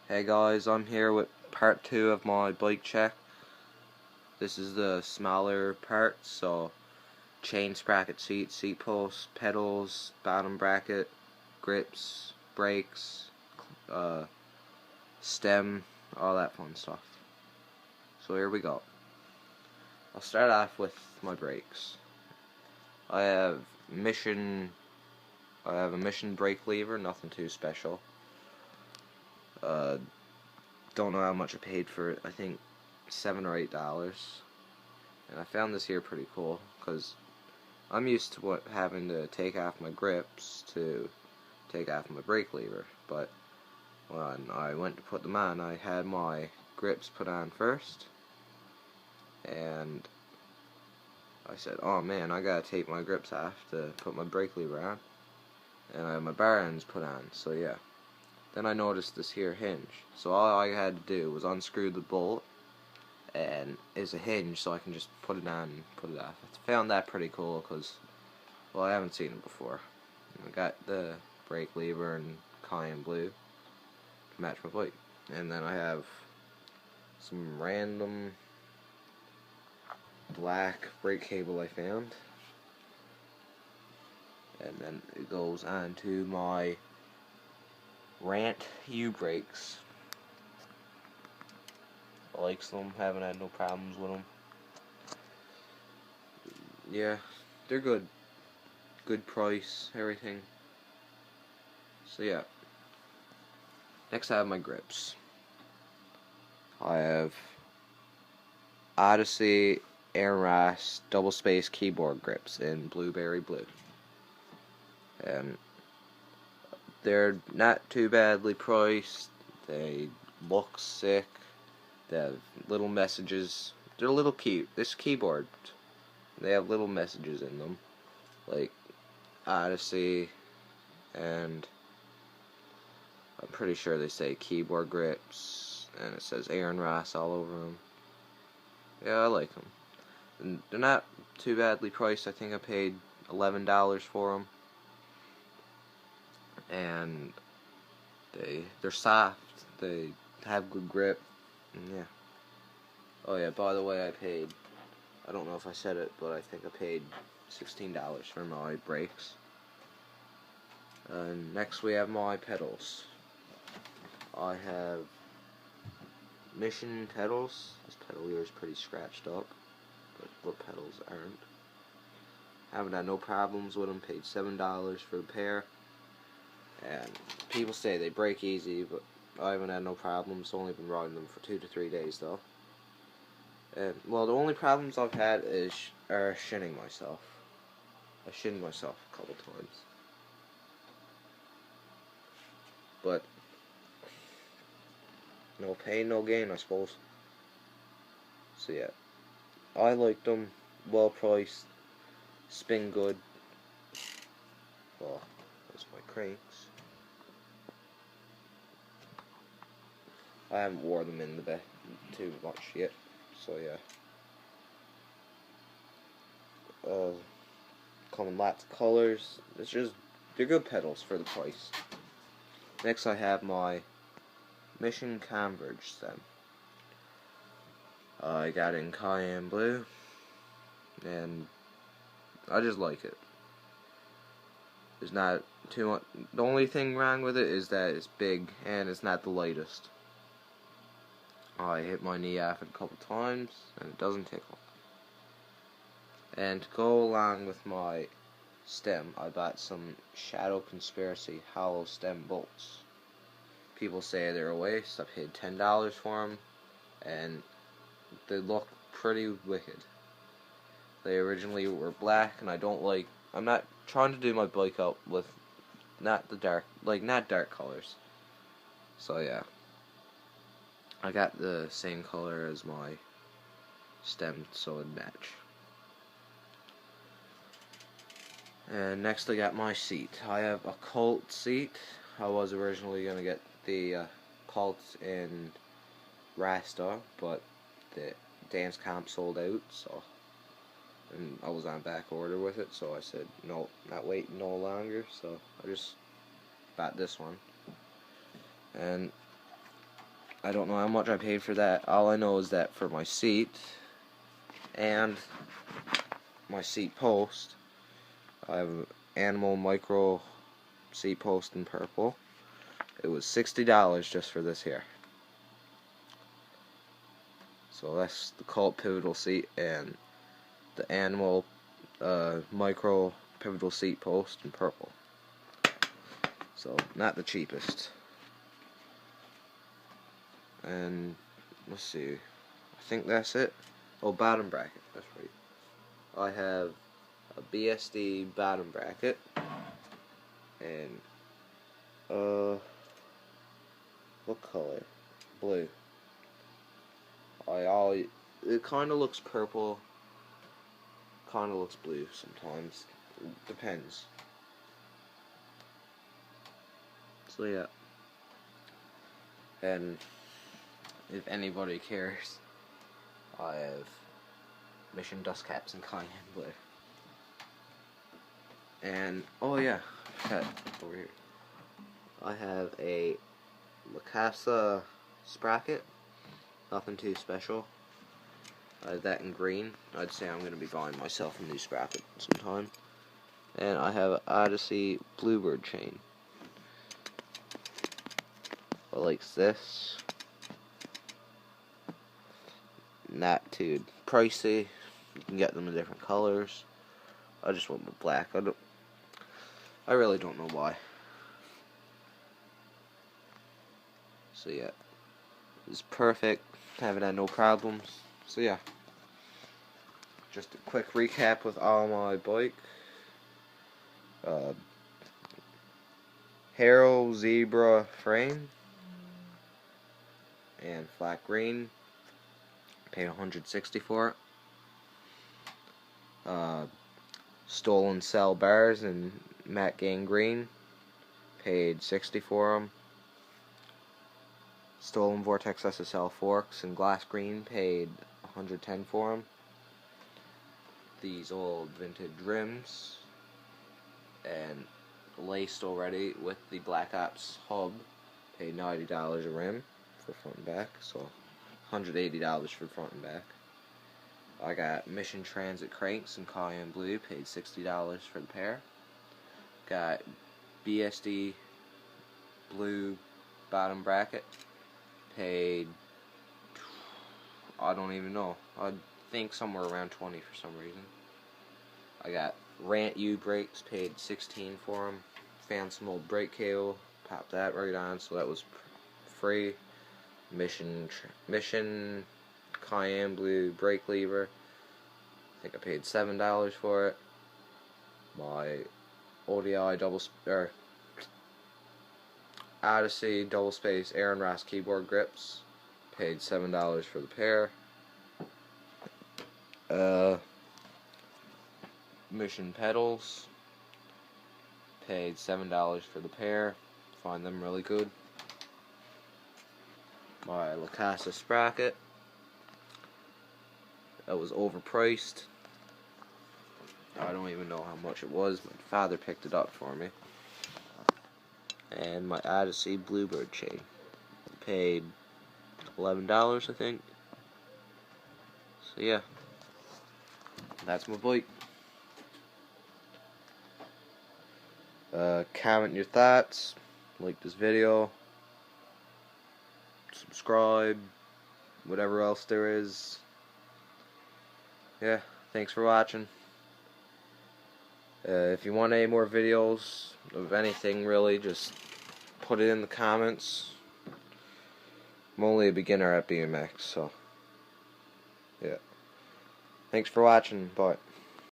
Hey guys, I'm here with part 2 of my bike check. This is the smaller part, so chain, sprocket, seat post, pedals, bottom bracket, grips, brakes, stem, all that fun stuff. So here we go. I'll start off with my brakes. I have a Mission brake lever, nothing too special. Don't know how much I paid for it. I think $7 or $8, and I found this here pretty cool because I'm used to having to take off my grips to take off my brake lever, but when I went to put them on, I had my grips put on first, and I said, oh man, I gotta take my grips off to put my brake lever on, and I had my bar ends put on, so yeah. Then I noticed this here hinge, so all I had to do was unscrew the bolt, and it's a hinge, so I can just put it on and put it off. I found that pretty cool because, well, I haven't seen it before. I got the brake lever in cayenne blue to match my bike, and then I have some random black brake cable I found, and then it goes onto my Rant U-brakes. I likes them, haven't had no problems with them. Yeah, they're good. Good price, everything. So yeah. Next I have my grips. I have Odyssey Aaron Ross double space keyboard grips in blueberry blue. And they're not too badly priced. They look sick. They have little messages. They're a little cute. This keyboard, they have little messages in them, like Odyssey, and I'm pretty sure they say keyboard grips, and it says Aaron Ross all over them. Yeah, I like them. And they're not too badly priced. I think I paid $11 for them. And they're soft, they have good grip, and yeah. Oh yeah, by the way, I don't know if I said it, but I think I paid $16 for my brakes. Next we have my pedals. I have Mission pedals. This pedal here is pretty scratched up, but what pedals aren't? Haven't had no problems with them, paid $7 for the pair. And people say they break easy, but I haven't had no problems. Only been riding them for 2 to 3 days though. And well, the only problems I've had are shinning myself. I shinned myself a couple times, but no pain, no gain, I suppose. So yeah, I like them. Well priced, spin good. Well, that's my cranks. I haven't wore them in the bed too much yet, so yeah. Come in lots of colors. They're good pedals for the price. Next I have my Mission Converge stem. I got it in cayenne blue, and I just like it. There's not too much. The only thing wrong with it is that it's big and it's not the lightest. I hit my knee off it a couple times, and it doesn't tickle. And to go along with my stem, I bought some Shadow Conspiracy hollow stem bolts. People say they're a waste. I paid $10 for them, and they look pretty wicked. They originally were black, and I'm not trying to do my bike up with not dark colors. So yeah. I got the same color as my stem, so it'd match. And next I got my seat. I have a Colt seat. I was originally going to get the Colt in Rasta, but the dance comp sold out, so, and I was on back order with it, so I said, no, not waiting no longer, so I just bought this one. And I don't know how much I paid for that. All I know is that for my seat and my seat post, I have an animal micro seat post in purple. It was $60 just for this here. So that's the cult pivotal seat and the animal micro pivotal seat post in purple. So not the cheapest. And let's see, I think that's it. Oh, bottom bracket, that's right. I have a BSD bottom bracket and what color? Blue. It kind of looks purple, kind of looks blue sometimes. It depends. So yeah. And if anybody cares, I have mission dust caps in cayenne blue. And oh yeah, over here, I have a Lacasa sprocket. Nothing too special. I have that in green. I'd say I'm going to be buying myself a new sprocket sometime. And I have an Odyssey Bluebird chain. I like this. Not too pricey. You can get them in different colors. I just went with black. I really don't know why. So yeah, it's perfect. Haven't had no problems. So yeah, just a quick recap with all my bike. Harrow Zebra frame and flat green. Paid $160 for it. Stolen cell bars and matte gang green. Paid $60 for them. Stolen Vortex SSL forks in glass green. Paid $110 for them. These old vintage rims and laced already with the Black Ops hub. Paid $90 a rim for front and back. So $180 for front and back. I got Mission Transit cranks in cayenne blue, paid $60 for the pair. Got BSD blue bottom bracket, paid, I don't even know, I think somewhere around 20 for some reason. I got Rant U brakes, paid $16 for them. Found some old brake cable, popped that right on, so that was free. Mission cayenne blue brake lever. I think I paid $7 for it. My ODI Odyssey double space Aaron Ross keyboard grips. Paid $7 for the pair. Mission pedals. Paid $7 for the pair. Find them really good. My Lacasa sprocket. That was overpriced. I don't even know how much it was. My father picked it up for me. And my Odyssey Bluebird chain. Paid $11, I think. So yeah. That's my bike. Comment your thoughts. Like this video. Subscribe. Whatever else there is. Yeah, thanks for watching. If you want any more videos of anything really, just put it in the comments. I'm only a beginner at BMX, so yeah. Thanks for watching, bye.